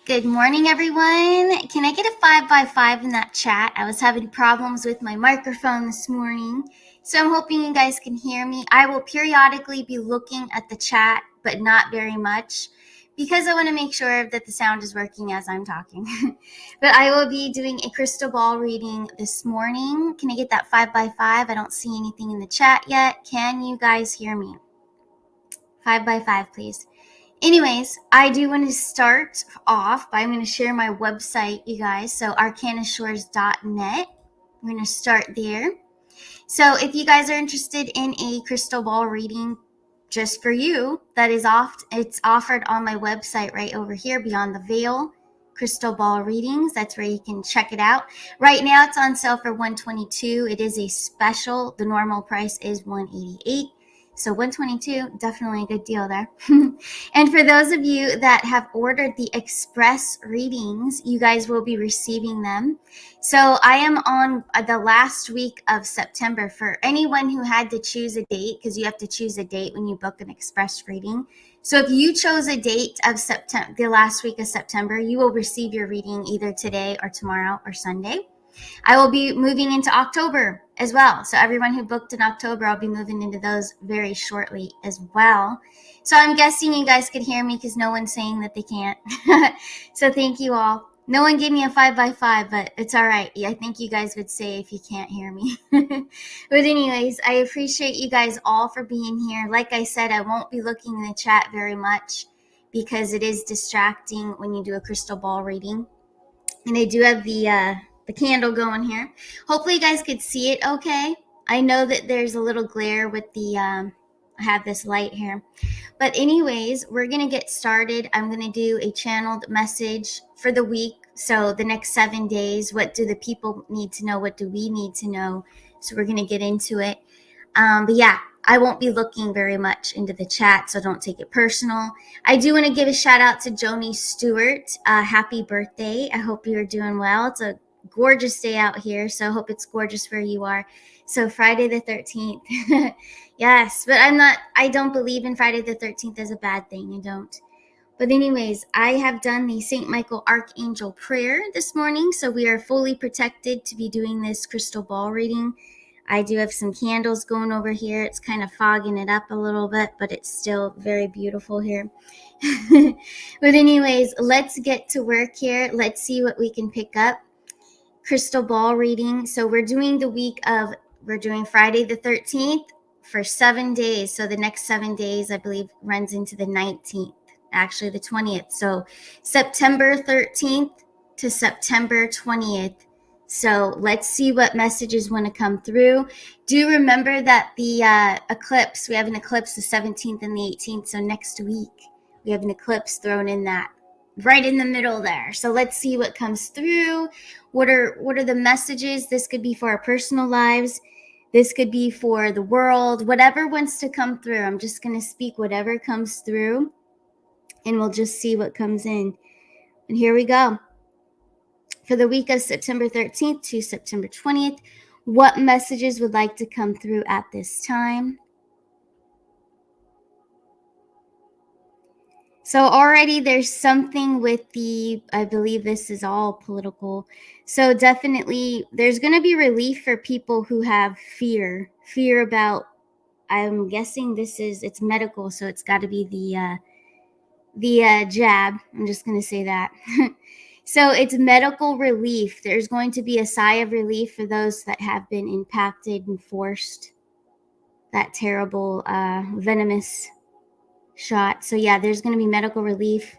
Good morning, everyone. Can I get a 5x5 in that chat? I was having problems with my microphone this morning, so I'm hoping you guys can hear me. I will periodically be looking at the chat, but not very much, because I want to make sure that the sound is working as I'm talking. But I will be doing a crystal ball reading this morning. Can I get that 5x5? I don't see anything in the chat yet. Can you guys hear me? 5x5, please. Anyways, I do want to start off by I'm going to share my website, you guys. So arcanashores.net. I'm going to start there. So if you guys are interested in a crystal ball reading just for you, it's offered on my website right over here, Beyond the Veil Crystal Ball Readings. That's where you can check it out. Right now it's on sale for $122. It is a special. The normal price is $188. So $122, definitely a good deal there. And for those of you that have ordered the express readings, you guys will be receiving them. So I am on the last week of September. For anyone who had to choose a date, because you have to choose a date when you book an express reading. So if you chose a date of September, the last week of September, you will receive your reading either today or tomorrow or Sunday. I will be moving into October as well. So everyone who booked in October, I'll be moving into those very shortly as well. So I'm guessing you guys could hear me because no one's saying that they can't. So thank you all. No one gave me a 5x5, but it's all right. I think you guys would say if you can't hear me. But anyways, I appreciate you guys all for being here. Like I said, I won't be looking in the chat very much because it is distracting when you do a crystal ball reading. And I do have the candle going here. Hopefully you guys could see it okay. I know that there's a little glare with the, I have this light here. But anyways, we're going to get started. I'm going to do a channeled message for the week. So the next 7 days, what do the people need to know? What do we need to know? So we're going to get into it. But yeah, I won't be looking very much into the chat, so don't take it personal. I do want to give a shout out to Joni Stewart. Happy birthday. I hope you're doing well. It's a gorgeous day out here, so I hope it's gorgeous where you are. So Friday the 13th. Yes, but I don't believe in Friday the 13th as a bad thing. I don't. But anyways, I have done the St. Michael Archangel prayer this morning, so we are fully protected to be doing this crystal ball reading. I do have some candles going over here. It's kind of fogging it up a little bit, but it's still very beautiful here. But anyways, let's get to work here. Let's see what we can pick up. Crystal ball reading. So we're doing Friday the 13th for 7 days. So the next 7 days, I believe, runs into the 19th, actually the 20th. So September 13th to September 20th. So let's see what messages want to come through. Do remember that the eclipse, we have an eclipse the 17th and the 18th. So next week, we have an eclipse thrown in that right in the middle there. So let's see what comes through. What are the messages? This could be for our personal lives. This could be for the world. Whatever wants to come through. I'm just going to speak whatever comes through, and we'll just see what comes in. And here we go. For the week of September 13th to September 20th, what messages would like to come through at this time? So already there's something with I believe this is all political. So definitely there's going to be relief for people who have fear about, I'm guessing it's medical. So it's got to be the jab. I'm just going to say that. So it's medical relief. There's going to be a sigh of relief for those that have been impacted and forced that terrible venomous shot. So yeah, there's going to be medical relief.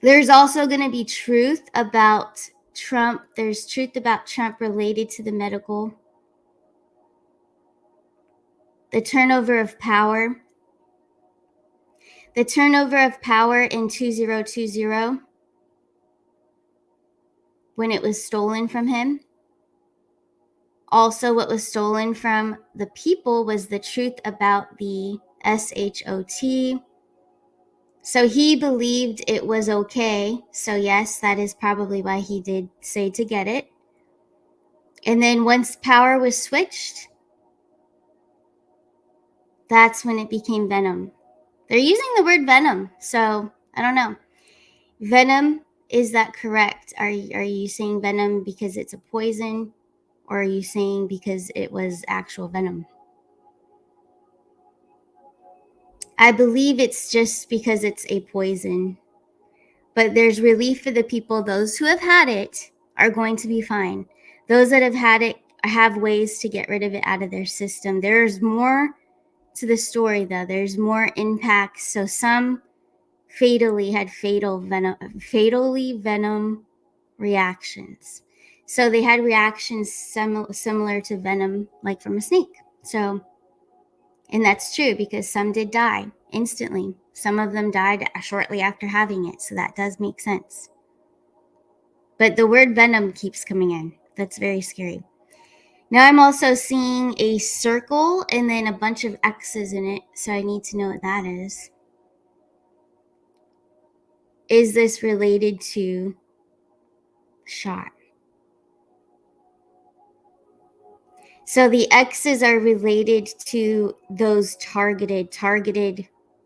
There's also going to be truth about Trump. There's truth about Trump related to the medical. The turnover of power. The turnover of power in 2020 when it was stolen from him. Also, what was stolen from the people was the truth about the SHOT. So he believed it was okay. So yes, that is probably why he did say to get it. And then once power was switched, that's when it became venom. They're using the word venom, so I don't know. Venom, is that correct? Are you saying venom because it's a poison, or are you saying because it was actual venom? I believe it's just because it's a poison. But there's relief for the people. Those who have had it are going to be fine. Those that have had it have ways to get rid of it out of their system. There's more to the story, though. There's more impacts. So some fatally had fatally venom reactions. So they had reactions similar to venom, like from a snake. So, and that's true because some did die instantly. Some of them died shortly after having it. So that does make sense. But the word venom keeps coming in. That's very scary. Now I'm also seeing a circle and then a bunch of X's in it. So I need to know what that is. Is this related to shot? So the X's are related to those targeted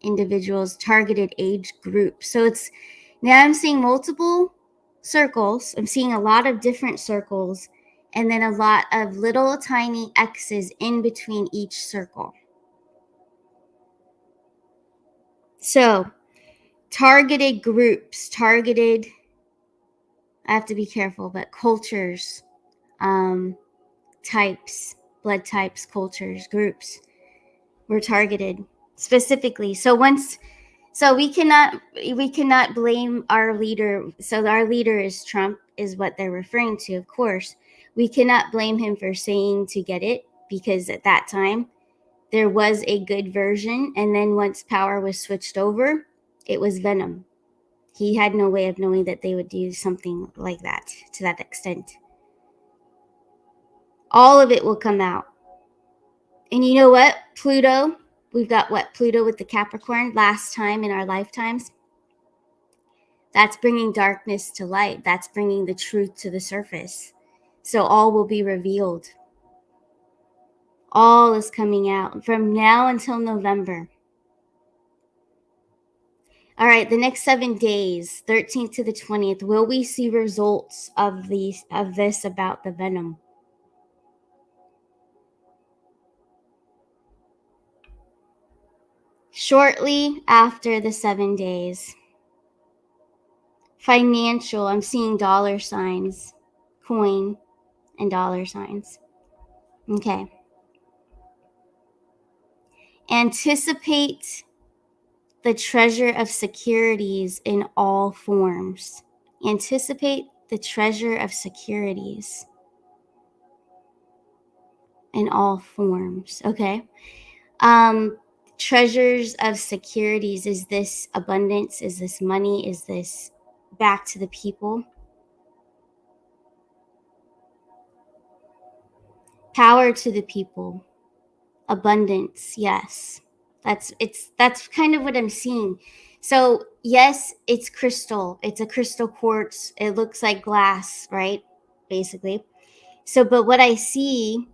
individuals, targeted age groups. So it's, now I'm seeing multiple circles. I'm seeing a lot of different circles and then a lot of little tiny X's in between each circle. So targeted groups, I have to be careful, but cultures, types, blood types, cultures, groups were targeted specifically. So we cannot blame our leader. So our leader is Trump, is what they're referring to, of course. We cannot blame him for saying to get it, because at that time there was a good version, and then once power was switched over, it was venom. He had no way of knowing that they would do something like that to that extent. All of it will come out. And you know what? Pluto, we've got what? Pluto with the Capricorn last time in our lifetimes. That's bringing darkness to light. That's bringing the truth to the surface. So all will be revealed. All is coming out from now until November. All right, the next 7 days, 13th to the 20th, will we see results of this about the venom? Shortly after the 7 days. Financial, I'm seeing dollar signs, coin and dollar signs. Okay. Anticipate the treasure of securities in all forms. Anticipate the treasure of securities in all forms. Okay. Treasures of securities. Is this abundance? Is this money? Is this back to the people? Power to the people. Abundance. Yes. That's kind of what I'm seeing. So yes, it's crystal. It's a crystal quartz. It looks like glass, right? Basically. So, but what I see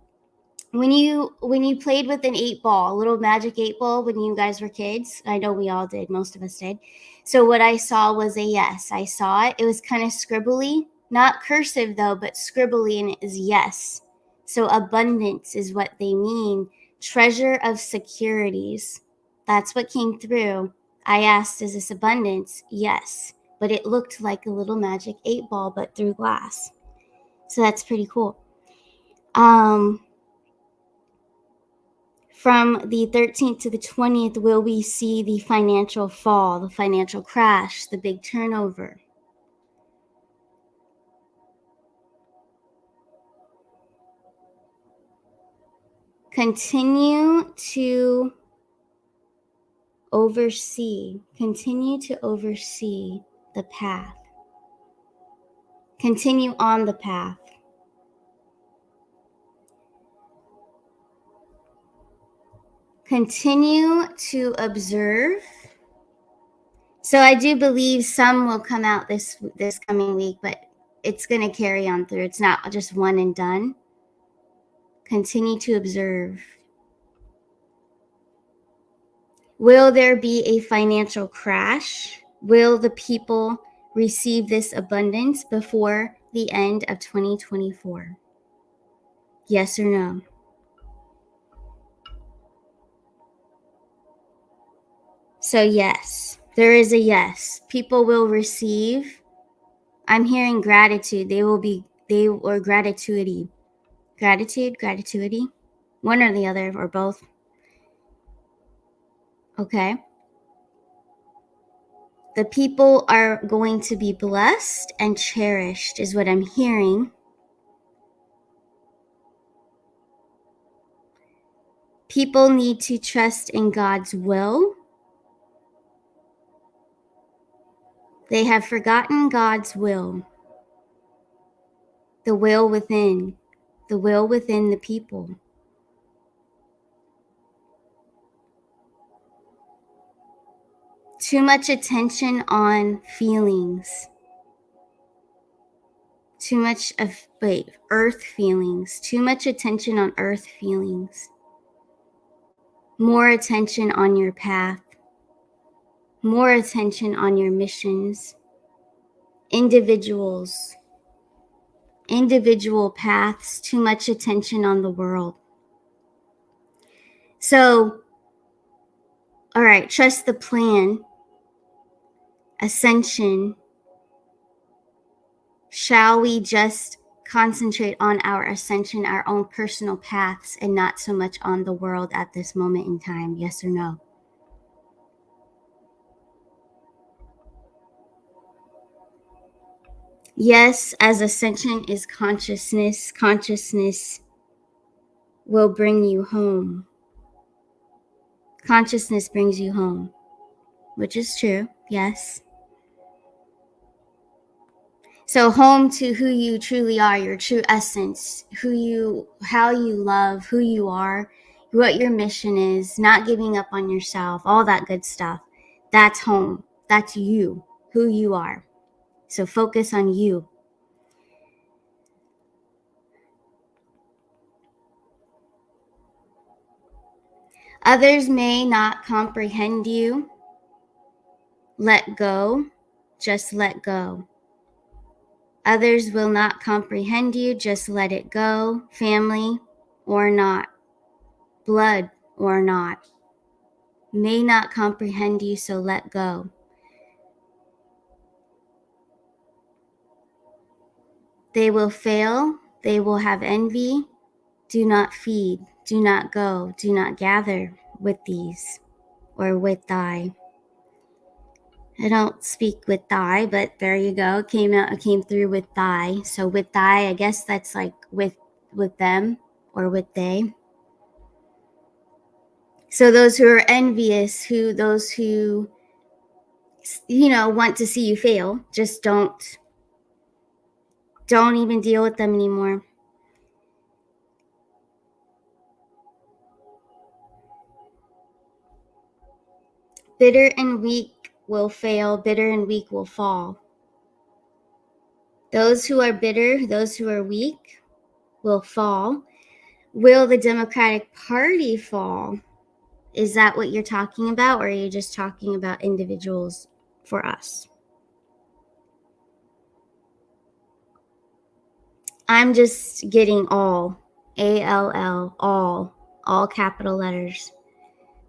when you played with an 8-ball, a little magic 8-ball when you guys were kids, I know we all did, most of us did. So what I saw was a yes. I saw it. It was kind of scribbly, not cursive though, but scribbly, and it is yes. So abundance is what they mean. Treasure of securities. That's what came through. I asked, is this abundance? Yes. But it looked like a little magic 8-ball, but through glass. So that's pretty cool. From the 13th to the 20th, will we see the financial fall, the financial crash, the big turnover? Continue to oversee the path. Continue on the path. Continue to observe. So I do believe some will come out this coming week, but it's going to carry on through. It's not just one and done. Continue to observe. Will there be a financial crash? Will the people receive this abundance before the end of 2024? Yes or no? So yes, there is a yes. People will receive. I'm hearing gratitude. Or gratitude. Gratitude. One or the other, or both. Okay. The people are going to be blessed and cherished, is what I'm hearing. People need to trust in God's will. They have forgotten God's will, the will within the people. Too much attention on feelings. Too much of, earth feelings. Too much attention on earth feelings. More attention on your path. More attention on your missions. Individual paths. Too much attention on the world. So, all right, trust the plan. Ascension. Shall we just concentrate on our ascension, our own personal paths, and not so much on the world at this moment in time? Yes or no? Yes, as ascension is consciousness, consciousness will bring you home. Consciousness brings you home, which is true, yes. So home to who you truly are, your true essence, how you love, who you are, what your mission is, not giving up on yourself, all that good stuff. That's home. That's you, who you are. So focus on you. Others may not comprehend you. Let go. Just let go. Others will not comprehend you. Just let it go. Family or not. Blood or not. May not comprehend you, so let go. They will fail. They will have envy. Do not feed. Do not go. Do not gather with these or with thy. I don't speak with thy, but there you go. It came through with thy. So with thy, I guess that's like with them or with they. So those who are envious, those who want to see you fail, just don't even deal with them anymore. Bitter and weak will fail. Bitter and weak will fall. Those who are bitter, those who are weak will fall. Will the Democratic Party fall? Is that what you're talking about, or are you just talking about individuals for us? I'm just getting all. ALL, all capital letters.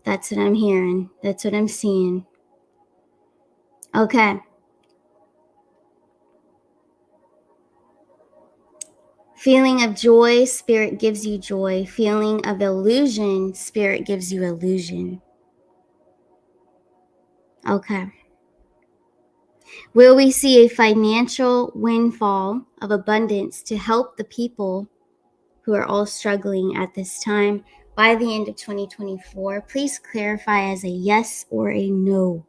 That's what I'm hearing. That's what I'm seeing. Okay. Feeling of joy, spirit gives you joy. Feeling of illusion, spirit gives you illusion. Okay. Will we see a financial windfall of abundance to help the people who are all struggling at this time by the end of 2024? Please clarify as a yes or a no.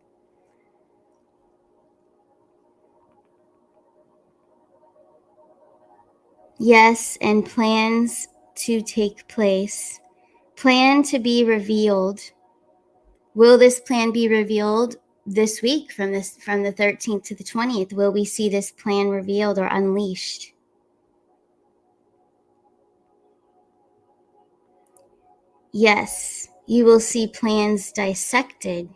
Yes, and plans to take place. Plan to be revealed. Will this plan be revealed this week from the 13th to the 20th? Will we see this plan revealed or unleashed? Yes, you will see plans dissected.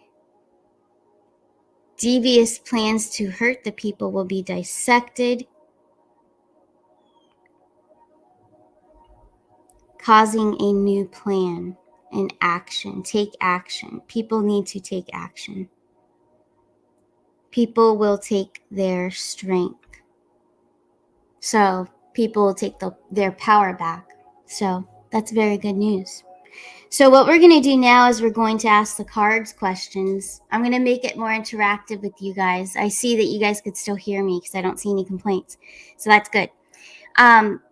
Devious plans to hurt the people will be dissected, causing a new plan and action. Take action. People need to take action. People will take their strength. So people will take their power back. So that's very good news. So what we're going to do now is we're going to ask the cards questions. I'm going to make it more interactive with you guys. I see that you guys could still hear me because I don't see any complaints. So that's good.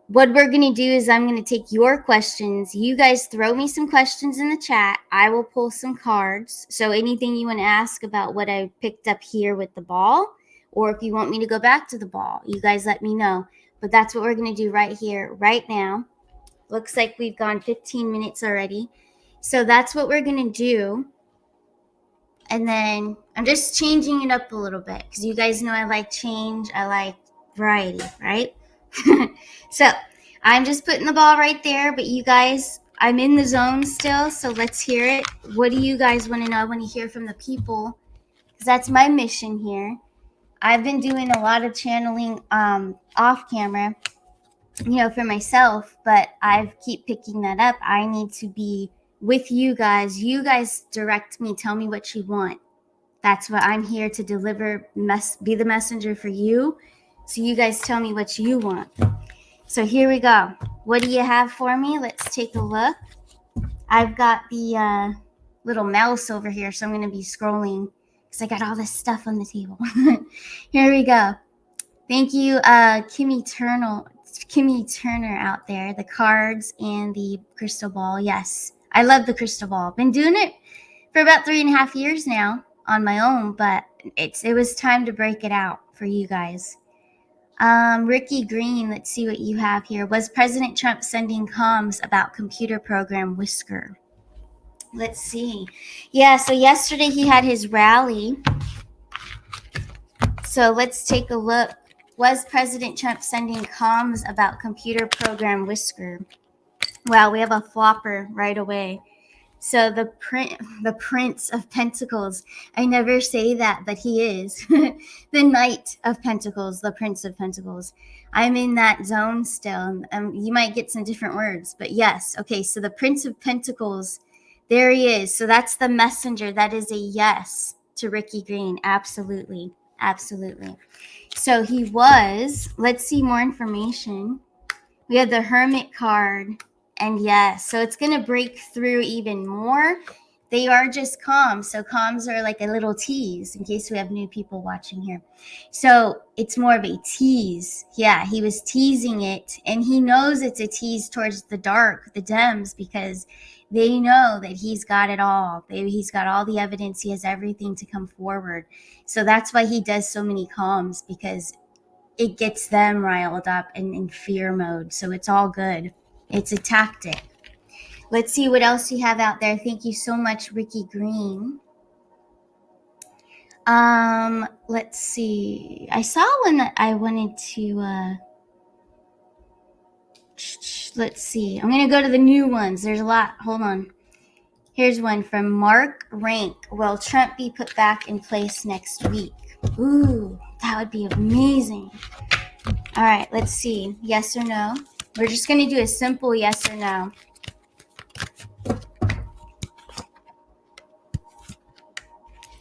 What we're going to do is I'm going to take your questions. You guys throw me some questions in the chat. I will pull some cards. So anything you want to ask about what I picked up here with the ball, or if you want me to go back to the ball, you guys let me know. But that's what we're going to do right here, right now. Looks like we've gone 15 minutes already. So that's what we're going to do. And then I'm just changing it up a little bit because you guys know I like change. I like variety, right? So I'm just putting the ball right there, but you guys, I'm in the zone still, so let's hear it. What do you guys want to know? I want to hear from the people because that's my mission here. I've been doing a lot of channeling off camera, for myself, but I keep picking that up. I need to be with you guys. You guys direct me, tell me what you want. That's what I'm here to deliver, be the messenger for you. So you guys tell me what you want. So here we go. What do you have for me? Let's take a look. I've got the little mouse over here, so I'm going to be scrolling because I got all this stuff on the table. Here we go. Thank you, Kimmy Turner out there. The cards and the crystal ball. Yes, I love the crystal ball. Been doing it for about 3.5 years now on my own, but it was time to break it out for you guys. Ricky Green, let's see what you have here. Was President Trump sending comms about computer program Whisker? Let's see. Yeah, so yesterday he had his rally. So let's take a look. Was President Trump sending comms about computer program Whisker? Wow, we have a flopper right away. So the Prince of Pentacles. I never say that, but he is. The Knight of Pentacles, the Prince of Pentacles. I'm in that zone still. You might get some different words, but yes. Okay, so the Prince of Pentacles, there he is. So that's the messenger. That is a yes to Ricky Green. Absolutely. Absolutely. So he was, let's see more information. We have the Hermit card. And yes, so it's going to break through even more. They are just comms. So comms are like a little tease in case we have new people watching here. So it's more of a tease. Yeah, he was teasing it. And he knows it's a tease towards the dark, the Dems, because they know that he's got it all. He's got all the evidence. He has everything to come forward. So that's why he does so many comms, because it gets them riled up and in fear mode. So it's all good. It's a tactic. Let's see what else you have out there. Thank you so much, Ricky Green. Let's see. I saw one that I wanted to, let's see. I'm going to go to the new ones. There's a lot. Hold on. Here's one from Mark Rank. Will Trump be put back in place next week? Ooh, that would be amazing. All right, let's see. Yes or no? We're just going to do a simple yes or no.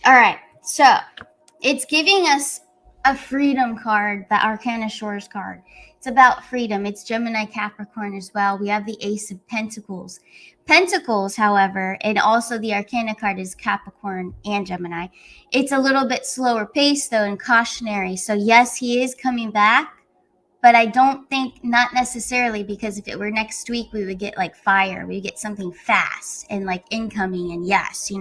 All right, so it's giving us a freedom card, the Arcana Shores card. It's about freedom. It's Gemini Capricorn as well. We have the Ace of Pentacles. Pentacles, however, and also the Arcana card is Capricorn and Gemini. It's a little bit slower pace, though, and cautionary. So, yes, he is coming back. But I don't think, not necessarily, because if it were next week, we would get like fire. We would get something fast and like incoming. And yes,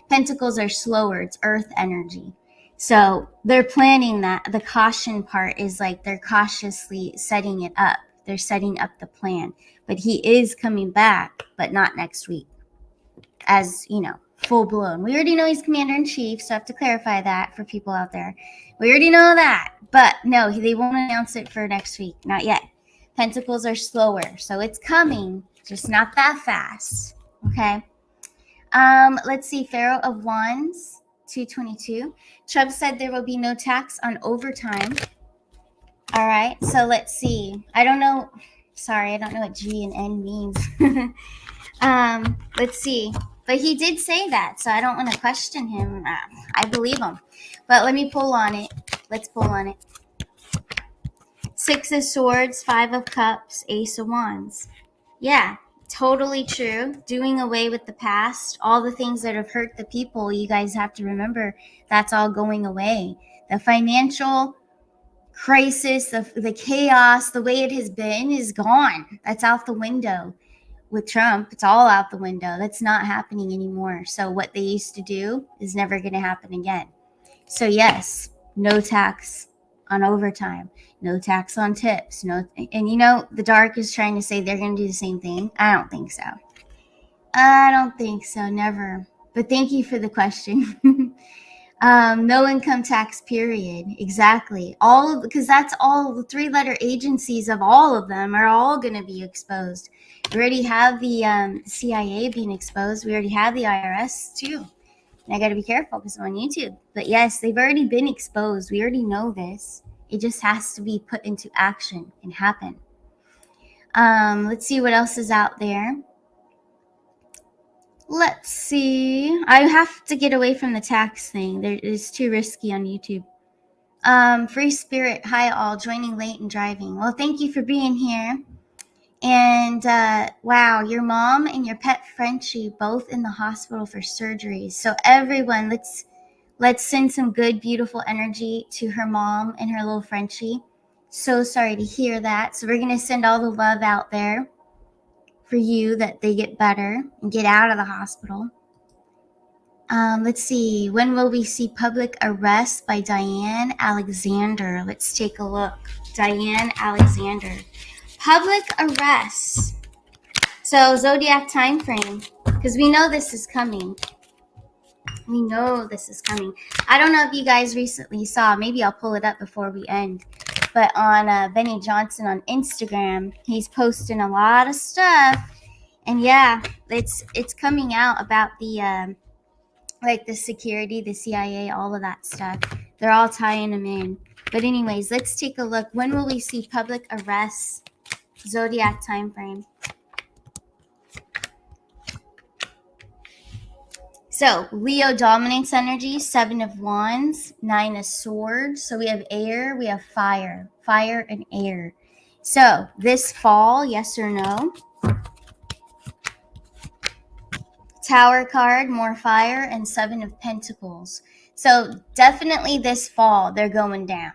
Pentacles are slower. It's earth energy. So they're planning that. The caution part is like they're cautiously setting it up. They're setting up the plan. But he is coming back, but not next week. As, full blown. We already know he's commander-in-chief, so I have to clarify that for people out there. We already know that. But no, they won't announce it for next week. Not yet. Pentacles are slower, so it's coming, just not that fast. Okay. Let's see. Pharaoh of Wands. 222. Chubb said there will be no tax on overtime. All right, so let's see. I don't know. Sorry, I don't know what G and N means. Let's see. But he did say that, so I don't want to question him. I believe him. But let me pull on it. Let's pull on it. 6 of Swords, 5 of Cups, Ace of Wands. Yeah, totally true. Doing away with the past, all the things that have hurt the people, you guys have to remember that's all going away. The financial crisis, the chaos, the way it has been is gone. That's out the window. With Trump, it's all out the window. That's not happening anymore. So what they used to do is never going to happen again. So yes, no tax on overtime, no tax on tips, and the dark is trying to say they're going to do the same thing. I don't think so. Never. But thank you for the question. No income tax period. Exactly. Because that's all the 3-letter agencies of all of them are all going to be exposed. We already have the CIA being exposed. We already have the IRS too. And I got to be careful because I'm on YouTube. But yes, they've already been exposed. We already know this. It just has to be put into action and happen. Let's see what else is out there. Let's see. I have to get away from the tax thing. It's too risky on YouTube. Free Spirit, hi all, joining late and driving. Well, thank you for being here. And wow, your mom and your pet Frenchie both in the hospital for surgeries. So everyone, let's send some good, beautiful energy to her mom and her little Frenchie. So sorry to hear that. So we're gonna send all the love out there for you that they get better and get out of the hospital. Let's see. When will we see public arrest by Diane Alexander? Let's take a look. Diane Alexander. Public arrest. So zodiac time frame, because we know this is coming. We know this is coming. I don't know if you guys recently saw, maybe I'll pull it up before we end, but on Benny Johnson on Instagram, he's posting a lot of stuff. And yeah, it's coming out about the the security, the CIA, all of that stuff. They're all tying them in. But anyways, let's take a look. When will we see public arrests? Zodiac time frame. So Leo dominates energy, 7 of Wands, 9 of Swords. So we have air, we have fire and air. So this fall, yes or no? Tower card, more fire, and 7 of Pentacles. So definitely this fall, they're going down.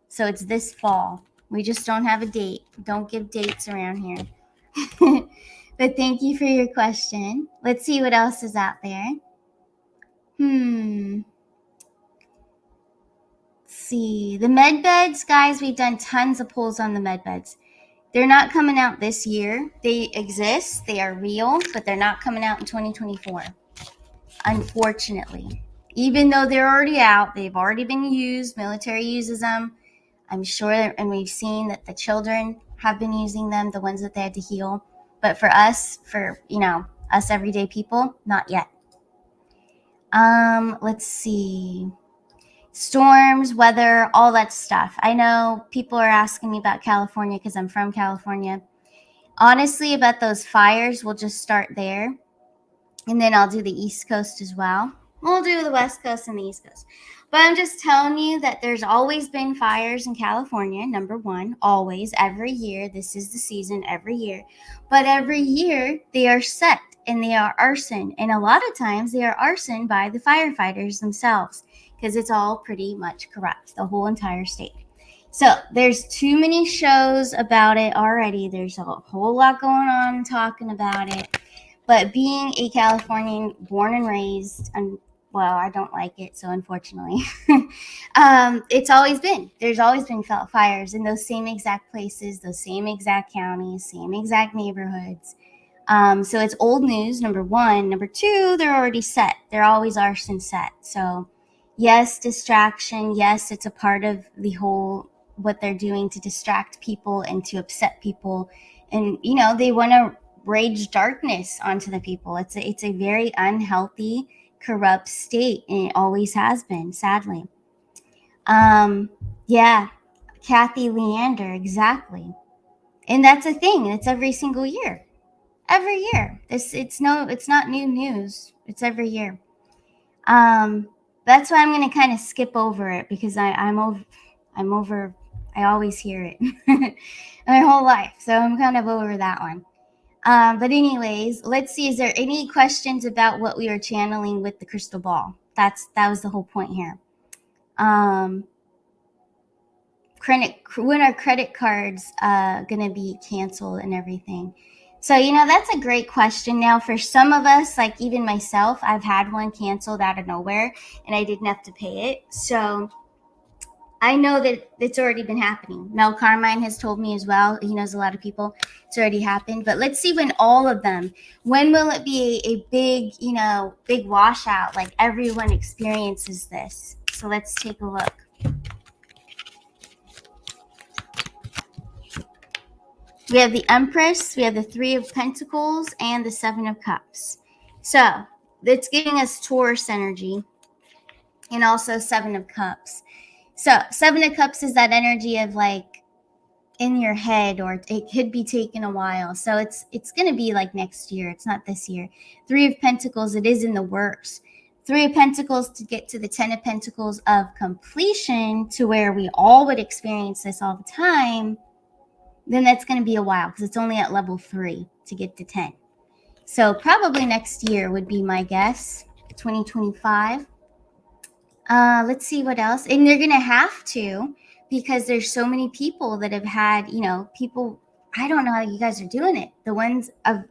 So it's this fall. We just don't have a date. Don't give dates around here. But thank you for your question. Let's see what else is out there. Let's see. The med beds, guys, we've done tons of pulls on the med beds. They're not coming out this year. They exist. They are real, but they're not coming out in 2024. Unfortunately. Even though they're already out, they've already been used. Military uses them. I'm sure, and we've seen that the children have been using them, the ones that they had to heal. But for us, us everyday people, not yet. Let's see. Storms, weather, all that stuff. I know people are asking me about California because I'm from California. Honestly, about those fires, we'll just start there. And then I'll do the East Coast as well. We'll do the West Coast and the East Coast. But I'm just telling you that there's always been fires in California, number one, always, every year. This is the season every year. But every year, they are set and they are arson. And a lot of times, they are arson by the firefighters themselves because it's all pretty much corrupt, the whole entire state. So there's too many shows about it already. There's a whole lot going on talking about it. But being a Californian born and raised, well, I don't like it, so unfortunately, there's always been fires in those same exact places, those same exact counties, same exact neighborhoods. So it's old news, number one. Number two, they're already set. They're always arson set. So yes, distraction. Yes, it's a part of the whole, what they're doing to distract people and to upset people. And, they want to rage darkness onto the people. It's a very unhealthy corrupt state, and it always has been, sadly. Yeah, Kathy Leander, exactly. And that's a thing. It's every single year. Every year. It's not new news. It's every year. That's why I'm going to kind of skip over it, because I'm over. I always hear it my whole life, so I'm kind of over that one. But anyways, let's see. Is there any questions about what we are channeling with the crystal ball? That was the whole point here. When are credit cards gonna be canceled and everything? So, that's a great question. Now, for some of us, like even myself, I've had one canceled out of nowhere and I didn't have to pay it. So I know that it's already been happening. Mel Carmine has told me as well. He knows a lot of people. It's already happened. But let's see when all of them, when will it be a big, big washout, like everyone experiences this? So let's take a look. We have the Empress, we have the Three of Pentacles, and the Seven of Cups. So it's giving us Taurus energy, and also Seven of Cups. So Seven of Cups is that energy of like in your head, or it could be taking a while. So it's going to be like next year. It's not this year. Three of Pentacles, it is in the works. Three of Pentacles to get to the Ten of Pentacles of completion, to where we all would experience this all the time. Then that's going to be a while, because it's only at level 3 to get to 10. So probably next year would be my guess, 2025. Let's see what else. And they're going to have to, because there's so many people that have had, people, I don't know how you guys are doing it.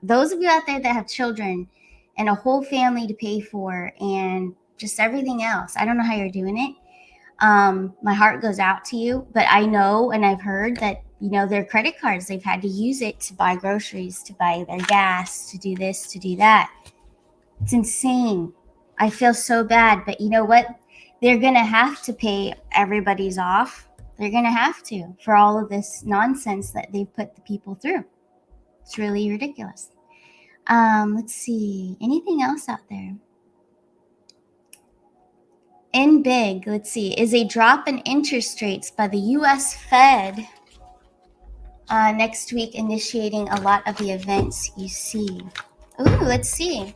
Those of you out there that have children and a whole family to pay for and just everything else. I don't know how you're doing it. My heart goes out to you, but I know, and I've heard that, their credit cards, they've had to use it to buy groceries, to buy their gas, to do this, to do that. It's insane. I feel so bad, but you know what? They're going to have to pay everybody's off. They're going to have to, for all of this nonsense that they've put the people through. It's really ridiculous. Let's see. Anything else out there? In big, let's see, is a drop in interest rates by the U.S. Fed next week, initiating a lot of the events you see. Ooh, let's see.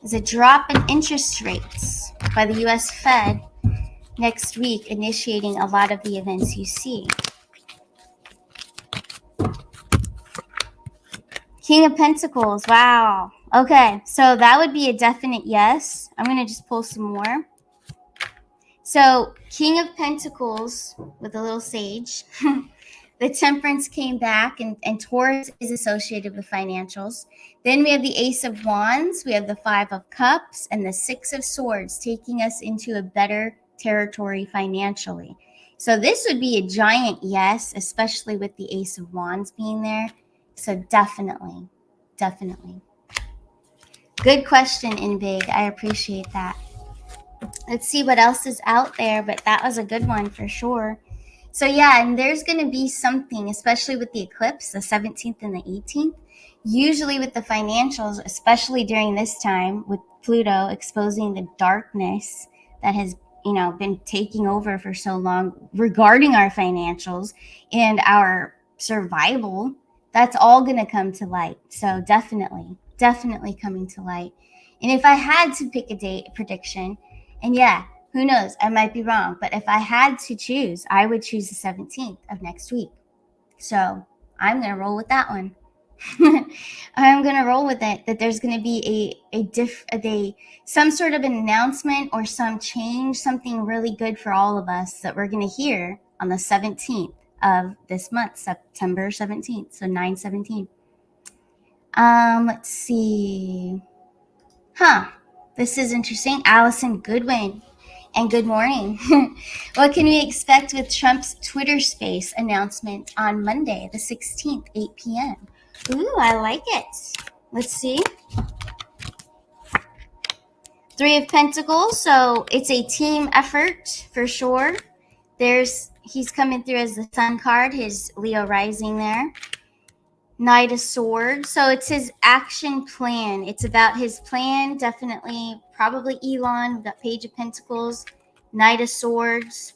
Is a drop in interest rates by the U.S. Fed next week, initiating a lot of the events you see. King of Pentacles, wow. Okay, so that would be a definite yes. I'm going to just pull some more. So, King of Pentacles with a little sage. The Temperance came back, and Taurus is associated with financials. Then we have the Ace of Wands, we have the Five of Cups, and the Six of Swords, taking us into a better territory financially. So this would be a giant yes, especially with the Ace of Wands being there. So definitely. Good question, in big. I appreciate that. Let's see what else is out there, but that was a good one for sure. So yeah, and there's going to be something, especially with the eclipse, the 17th and the 18th. Usually with the financials, especially during this time with Pluto exposing the darkness that has, been taking over for so long regarding our financials and our survival, that's all going to come to light. So definitely coming to light. And if I had to pick a prediction, and yeah, who knows? I might be wrong. But if I had to choose, I would choose the 17th of next week. So I'm going to roll with that one. I'm going to roll with it, that there's going to be some sort of an announcement or some change, something really good for all of us that we're going to hear on the 17th of this month, September 17th. So 9/17. Let's see. This is interesting. Allison Goodwin. And good morning. What can we expect with Trump's Twitter Space announcement on Monday, the 16th, 8 p.m.? Ooh, I like it. Let's see. Three of Pentacles, so it's a team effort for sure. He's coming through as the Sun card, his Leo rising there. Knight of Swords. So it's his action plan. It's about his plan. Definitely, probably Elon. We've got Page of Pentacles, Knight of Swords,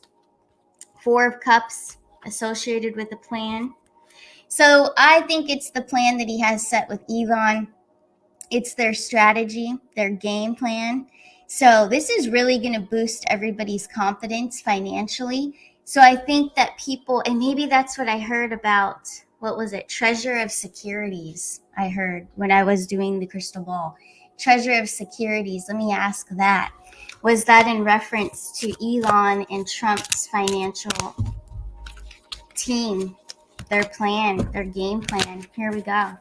Four of Cups associated with the plan. So I think it's the plan that he has set with Elon. It's their strategy, their game plan. So this is really going to boost everybody's confidence financially. So I think that people, and maybe that's what I heard about, what was it? Treasure of Securities, I heard when I was doing the crystal ball. Treasure of Securities, let me ask that. Was that in reference to Elon and Trump's financial team, their plan, their game plan? Here we go.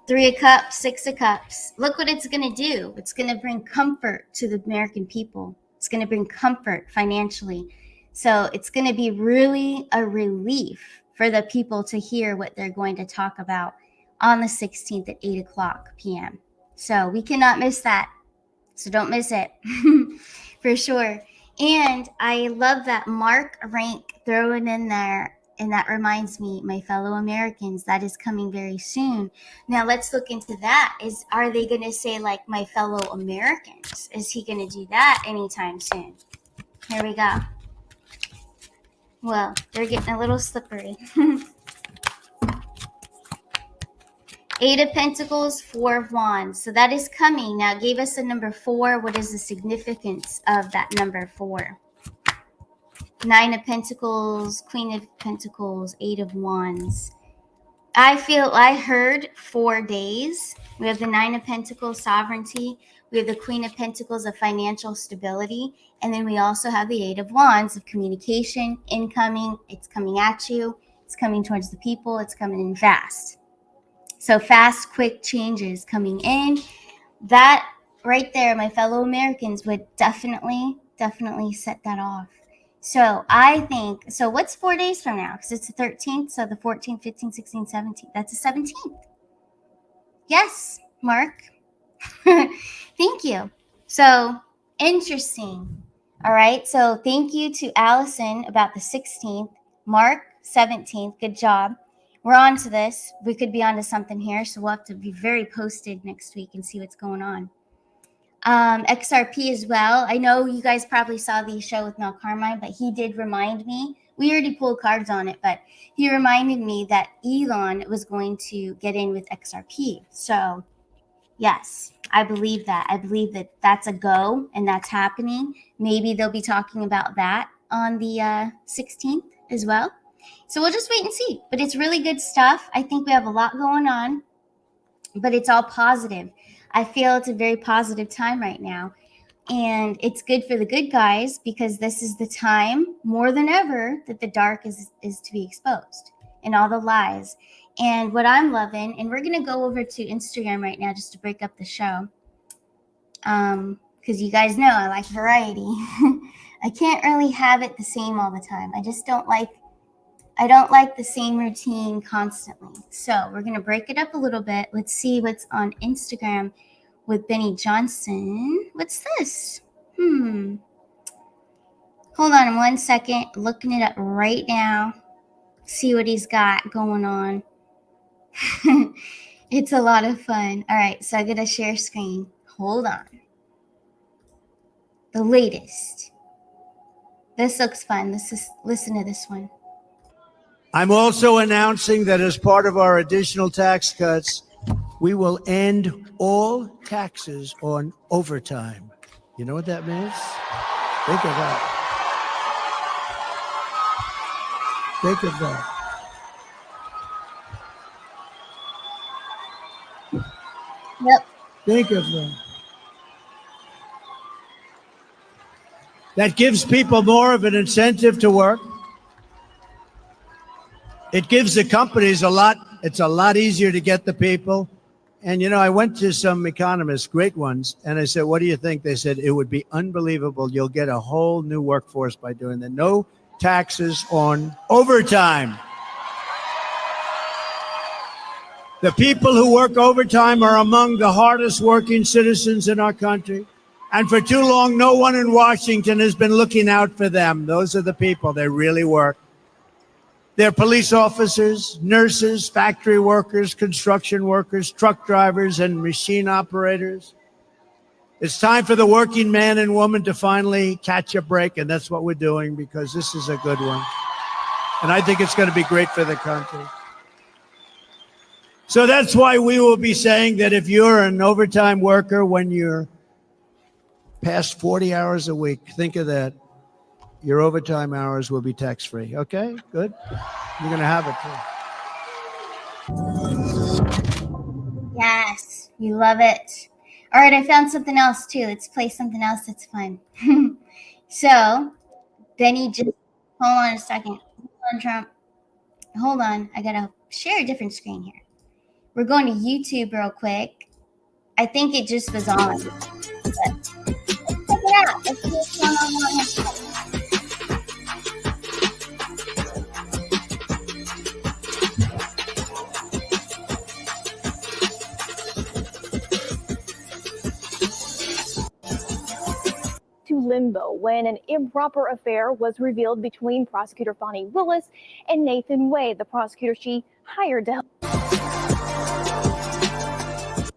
Three of Cups, Six of Cups. Look what it's going to do. It's going to bring comfort to the American people. It's going to bring comfort financially. So it's going to be really a relief for the people to hear what they're going to talk about on the 16th at 8 o'clock p.m. So we cannot miss that. So don't miss it for sure. And I love that Mark rank, throw it in there. And that reminds me, my fellow Americans, that is coming very soon. Now let's look into that. Are they going to say like my fellow Americans? Is he going to do that anytime soon? Here we go. Well, they're getting a little slippery. Eight of Pentacles, Four of Wands. So that is coming. Now it gave us the number 4. What is the significance of that number 4? Nine of Pentacles, Queen of Pentacles, Eight of Wands. I heard 4 days. We have the Nine of Pentacles, sovereignty. We have the Queen of Pentacles of financial stability. And then we also have the Eight of Wands of communication, incoming. It's coming at you. It's coming towards the people. It's coming in fast. So fast, quick changes coming in. That right there, my fellow Americans, would definitely set that off. So I think, so what's 4 days from now? Because it's the 13th, so the 14th, 15th, 16th, 17th. That's the 17th. Yes, Mark. Thank you. So interesting. All right, so thank you to Allison about the 16th. Mark, 17th. Good job. We're on to this. We could be on to something here, so we'll have to be very posted next week and see what's going on. XRP as well. I know you guys probably saw the show with Mel Carmine, but he did remind me. We already pulled cards on it, but he reminded me that Elon was going to get in with XRP. So, yes, I believe that. I believe that that's a go and that's happening. Maybe they'll be talking about that on the 16th as well. So we'll just wait and see. But it's really good stuff. I think we have a lot going on, but it's all positive. I feel it's a very positive time right now. And it's good for the good guys because this is the time more than ever that the dark is to be exposed and all the lies. And what I'm loving, and we're going to go over to Instagram right now just to break up the show. Because you guys know I like variety. I can't really have it the same all the time. I don't like the same routine constantly. So we're going to break it up a little bit. Let's see what's on Instagram with Benny Johnson. What's this? Hold on 1 second. Looking it up right now. See what he's got going on. It's a lot of fun. All right, so I got to share screen. Hold on. The latest. This looks fun. Listen to this one. I'm also announcing that as part of our additional tax cuts, we will end all taxes on overtime. You know what that means? Think of that. Think of that. Yep. Think of that. That gives people more of an incentive to work. It gives the companies it's a lot easier to get the people. And, you know, I went to some economists, great ones, and I said, what do you think? They said, it would be unbelievable. You'll get a whole new workforce by doing that. No taxes on overtime. The people who work overtime are among the hardest working citizens in our country. And for too long, no one in Washington has been looking out for them. Those are the people that really work. They're police officers, nurses, factory workers, construction workers, truck drivers, and machine operators. It's time for the working man and woman to finally catch a break, and that's what we're doing because this is a good one. And I think it's going to be great for the country. So that's why we will be saying that if you're an overtime worker when you're past 40 hours a week, think of that. Your overtime hours will be tax-free. Okay, good. You're going to have it too. Yes, we love it. All right, I found something else too. Let's play something else that's fun. So, Benny just, hold on a second. Hold on, Trump. Hold on. I got to share a different screen here. We're going to YouTube real quick. I think it just was on. But let's check it out. Let's see what's going on here. To limbo when an improper affair was revealed between prosecutor Fani Willis and Nathan Wade, the prosecutor she hired to help.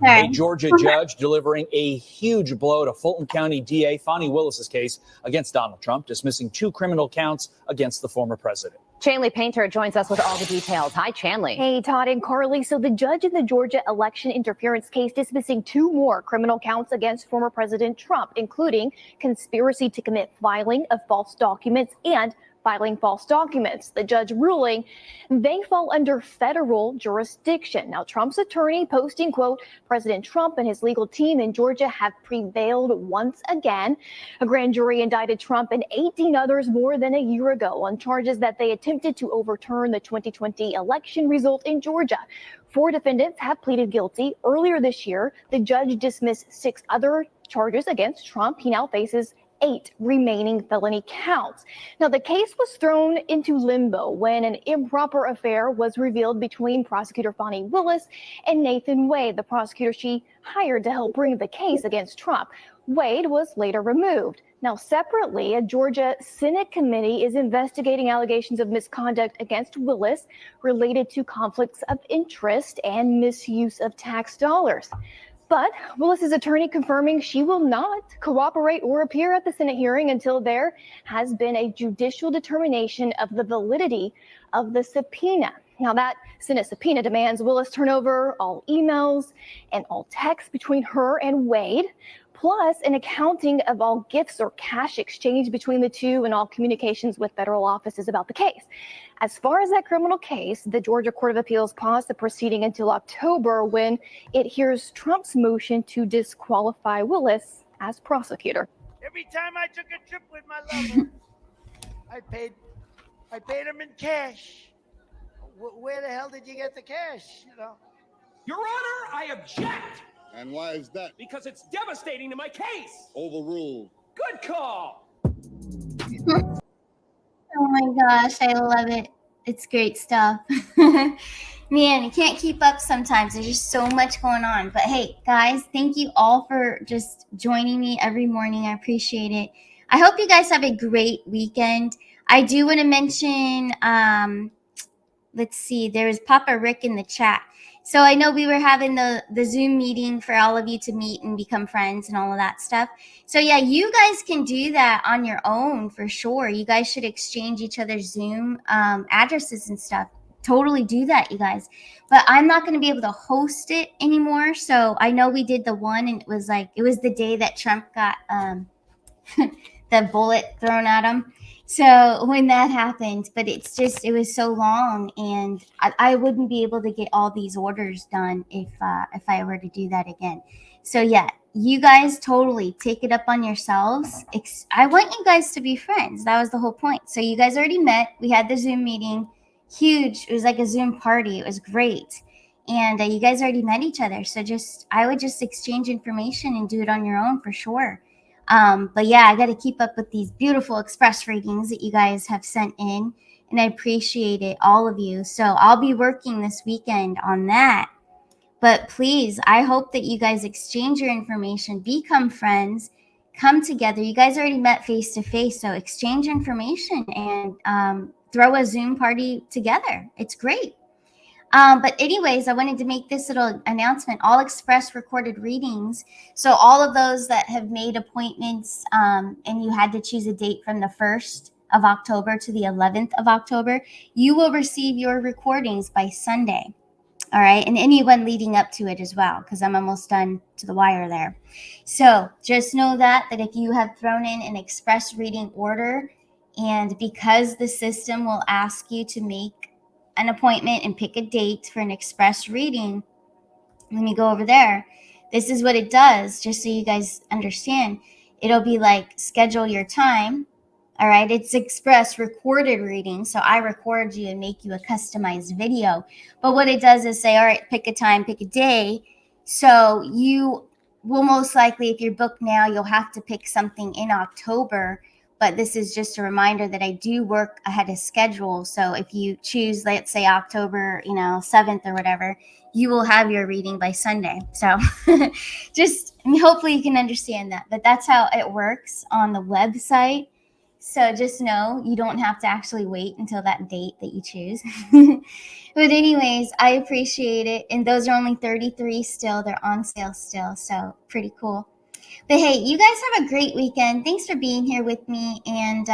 A Georgia judge delivering a huge blow to Fulton County DA Fani Willis's case against Donald Trump, dismissing 2 criminal counts against the former president. Chanley Painter joins us with all the details. Hi, Chanley. Hey, Todd and Carly. So the judge in the Georgia election interference case dismissing 2 more criminal counts against former President Trump, including conspiracy to commit filing of false documents and filing false documents. The judge ruling they fall under federal jurisdiction. Now, Trump's attorney posting, quote, President Trump and his legal team in Georgia have prevailed once again. A grand jury indicted Trump and 18 others more than a year ago on charges that they attempted to overturn the 2020 election result in Georgia. 4 defendants have pleaded guilty. Earlier this year, the judge dismissed 6 other charges against Trump. He now faces 8 remaining felony counts. Now, the case was thrown into limbo when an improper affair was revealed between prosecutor Fani Willis and Nathan Wade, the prosecutor she hired to help bring the case against Trump. Wade was later removed. Now, separately, a Georgia Senate committee is investigating allegations of misconduct against Willis related to conflicts of interest and misuse of tax dollars. But Willis's attorney confirming she will not cooperate or appear at the Senate hearing until there has been a judicial determination of the validity of the subpoena. Now, that Senate subpoena demands Willis turn over all emails and all texts between her and Wade, plus an accounting of all gifts or cash exchanged between the two and all communications with federal offices about the case. As far as that criminal case, the Georgia Court of Appeals paused the proceeding until October when it hears Trump's motion to disqualify Willis as prosecutor. Every time I took a trip with my lover, I paid him in cash. Where the hell did you get the cash? You know. Your Honor, I object. And why is that? Because it's devastating to my case. Overruled. Good call. Oh my gosh, I love it. It's great stuff. Man, you can't keep up sometimes. There's just so much going on. But hey, guys, thank you all for just joining me every morning. I appreciate it. I hope you guys have a great weekend. I do want to mention, let's see, there's Papa Rick in the chat. So I know we were having the Zoom meeting for all of you to meet and become friends and all of that stuff. So yeah, you guys can do that on your own for sure. You guys should exchange each other's Zoom addresses and stuff. Totally do that, you guys. But I'm not going to be able to host it anymore. So I know we did the one and it was the day that Trump got the bullet thrown at him. So when that happened, but it was so long and I wouldn't be able to get all these orders done if I were to do that again. So yeah, you guys totally take it up on yourselves. I want you guys to be friends. That was the whole point. So you guys already met. We had the Zoom meeting, huge. It was like a Zoom party. It was great. And you guys already met each other. So I would just exchange information and do it on your own for sure. But yeah, I got to keep up with these beautiful express readings that you guys have sent in, and I appreciate it, all of you. So I'll be working this weekend on that. But please, I hope that you guys exchange your information, become friends, come together. You guys already met face to face, so exchange information and throw a Zoom party together. It's great. But anyways, I wanted to make this little announcement. All express recorded readings. So all of those that have made appointments and you had to choose a date from the 1st of October to the 11th of October, you will receive your recordings by Sunday. All right. And anyone leading up to it as well, because I'm almost done to the wire there. So just know that if you have thrown in an express reading order, and because the system will ask you to make an appointment and pick a date for an express reading, let me go over there. This is what it does, just so you guys understand. It'll be like, schedule your time. All right, it's express recorded reading. So I record you and make you a customized video. But what it does is say, all right, pick a time, pick a day. So you will most likely, if you're booked now, you'll have to pick something in October. But this is just a reminder that I do work ahead of schedule. So if you choose, let's say October, 7th or whatever, you will have your reading by Sunday. So hopefully you can understand that. But that's how it works on the website. So just know you don't have to actually wait until that date that you choose. But anyways, I appreciate it. And those are only 33 still. They're on sale still. So pretty cool. But hey, you guys have a great weekend. Thanks for being here with me and,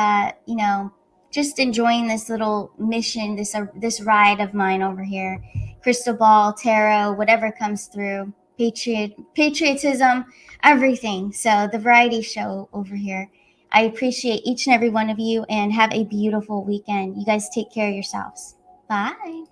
just enjoying this little mission, this ride of mine over here. Crystal ball, tarot, whatever comes through, patriotism, everything. So the variety show over here. I appreciate each and every one of you and have a beautiful weekend. You guys take care of yourselves. Bye.